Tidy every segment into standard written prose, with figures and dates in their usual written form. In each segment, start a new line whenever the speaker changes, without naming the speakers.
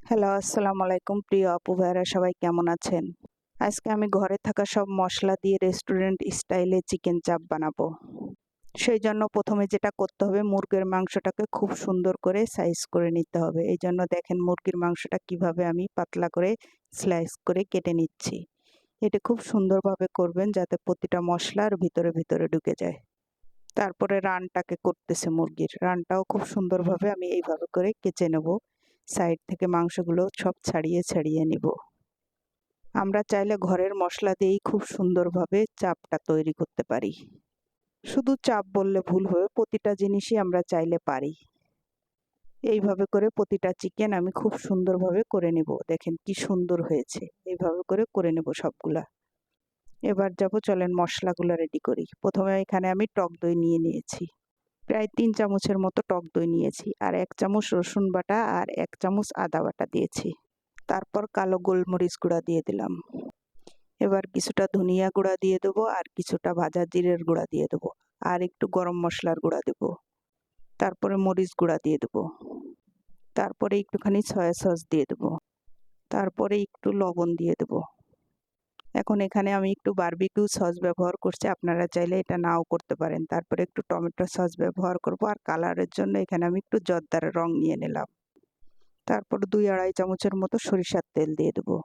Hello, আসসালামু আলাইকুম প্রিয় আপু ভাইরা, সবাই কেমন আছেন? আজকে আমি ঘরে থাকা সব মশলা দিয়ে রেস্টুরেন্ট স্টাইলে চিকেন চাপ বানাবো। সেই জন্য প্রথমে যেটা করতে হবে, মুরগির মাংসটাকে খুব সুন্দর করে সাইজ করে নিতে হবে। এই জন্য দেখেন মুরগির মাংসটা কিভাবে আমি পাতলা করে স্লাইস করে কেটে নিচ্ছি। এটা খুব সুন্দরভাবে করবেন যাতে প্রতিটা মশলার ভিতরে ভিতরে ঢুকে যায়। তারপরে রানটাকে করতেছে, মুরগির রানটাও খুব সুন্দরভাবে আমি এইভাবে করে কেচে নেব। সাইড থেকে মাংসগুলো সব ছাড়িয়ে ছাড়িয়ে নিব। আমরা চাইলে ঘরের মশলা দিয়েই খুব সুন্দরভাবে চাপটা তৈরি করতে পারি। শুধু চাপ বললে ভুল হবে, প্রতিটা জিনিসই আমরা চাইলে পারি। এইভাবে করে প্রতিটা চিকেন আমি খুব সুন্দরভাবে করে নেব। দেখেন কি সুন্দর হয়েছে। এইভাবে করে করে নেব সবগুলা। এবার যাব, চলেন মশলাগুলো রেডি করি। প্রথমে এখানে আমি টক দই নিয়ে নিয়েছি। প্রায় 3 চামচের মতো টক দই নিয়েছি, আর 1 চামচ রসুন বাটা আর 1 চামচ আদা বাটা দিয়েছি। তারপর কালো গোলমরিচ গুঁড়া দিয়ে দিলাম। এবার কিছুটা ধনিয়া গুঁড়া দিয়ে দেবো, আর কিছুটা ভাজা জিরের গুঁড়া দিয়ে দেবো, আর একটু গরম মশলার গুঁড়া দেবো। তারপরে মরিচ গুঁড়া দিয়ে দেবো। তারপরে একটুখানি সয়া সস দিয়ে দেবো। তারপরে একটু লবণ দিয়ে দেবো। এখন এখানে আমি একটু বারবিকিউ সস ব্যবহার করছি, আপনারা চাইলে এটা নাও করতে পারেন। তারপরে একটু টমেটো সস ব্যবহার করব, আর কালারের জন্য এখানে আমি একটু জর্দার রং নিয়ে নিলাম। তারপর 2-2.5 চামচের মতো সরিষার তেল দিয়ে দেবো।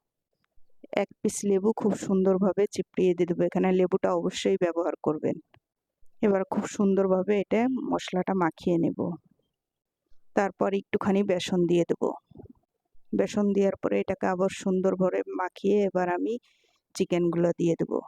1 পিস লেবু খুব সুন্দরভাবে চিপড়িয়ে দিয়ে দেবো। এখানে লেবুটা অবশ্যই ব্যবহার করবেন। এবার খুব সুন্দরভাবে এটা মশলাটা মাখিয়ে নেব। তারপর একটুখানি বেসন দিয়ে দেবো। বেসন দেওয়ার পরে এটাকে আবার সুন্দরভাবে মাখিয়ে এবার আমি চিকেনগুলো দিয়ে দেবো।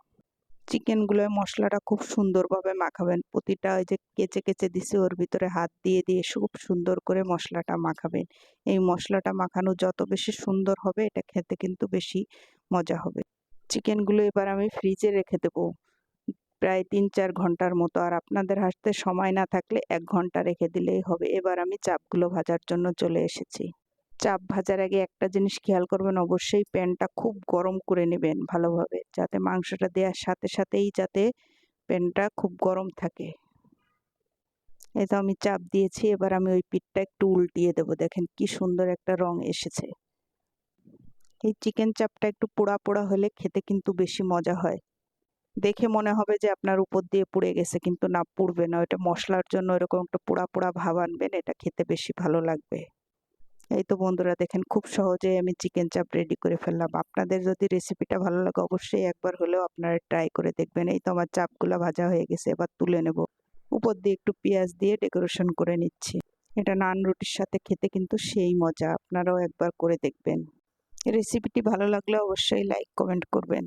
চিকেনগুলো মশলাটা খুব সুন্দরভাবে মাখাবেন। প্রতিটা ওই যে কেচে কেচে দিছি ওর ভিতরে হাত দিয়ে দিয়ে খুব সুন্দর করে মশলাটা মাখাবেন। এই মশলাটা মাখানো যত বেশি সুন্দর হবে, এটা খেতে কিন্তু বেশি মজা হবে। চিকেনগুলো এবার আমি ফ্রিজে রেখে দেবো প্রায় 3-4 ঘন্টার মতো। আর আপনাদের হাতে সময় না থাকলে 1 ঘন্টা রেখে দিলেই হবে। এবার আমি চাপগুলো ভাজার জন্য চলে এসেছি। চাপ ভাজার আগে একটা জিনিস খেয়াল করবেন, অবশ্যই প্যানটা খুব গরম করে নেবেন ভালোভাবে, যাতে মাংসটা দেওয়ার সাথে সাথেই যাতে প্যানটা খুব গরম থাকে। এই তো আমি চাপ দিয়েছি, এবার আমি ওই পিঠটা একটু উল্টিয়ে দেবো। দেখেন কি সুন্দর একটা রং এসেছে। এই চিকেন চাপটা একটু পোড়া পোড়া হলে খেতে কিন্তু বেশি মজা হয়। দেখে মনে হবে যে আপনার উপর দিয়ে পুড়ে গেছে, কিন্তু না, পুড়বে না। ওটা মশলার জন্য এরকম একটা পোড়া পোড়া ভাব আনবেন, এটা খেতে বেশি ভালো লাগবে। এই তো বন্ধুরা, দেখেন খুব সহজেই আমি চিকেন চাপ রেডি করে ফেললাম। আপনাদের যদি রেসিপিটা ভালো লাগে অবশ্যই একবার হলেও আপনারা ট্রাই করে দেখবেন। এই তো আমার চাপগুলো ভাজা হয়ে গেছে, এবার তুলে নেব। উপর দিয়ে একটু পেঁয়াজ দিয়ে ডেকোরেশন করে নিচ্ছি। এটা নান রুটির সাথে খেতে কিন্তু সেই মজা, আপনারাও একবার করে দেখবেন। রেসিপিটি ভালো লাগলে অবশ্যই লাইক কমেন্ট করবেন।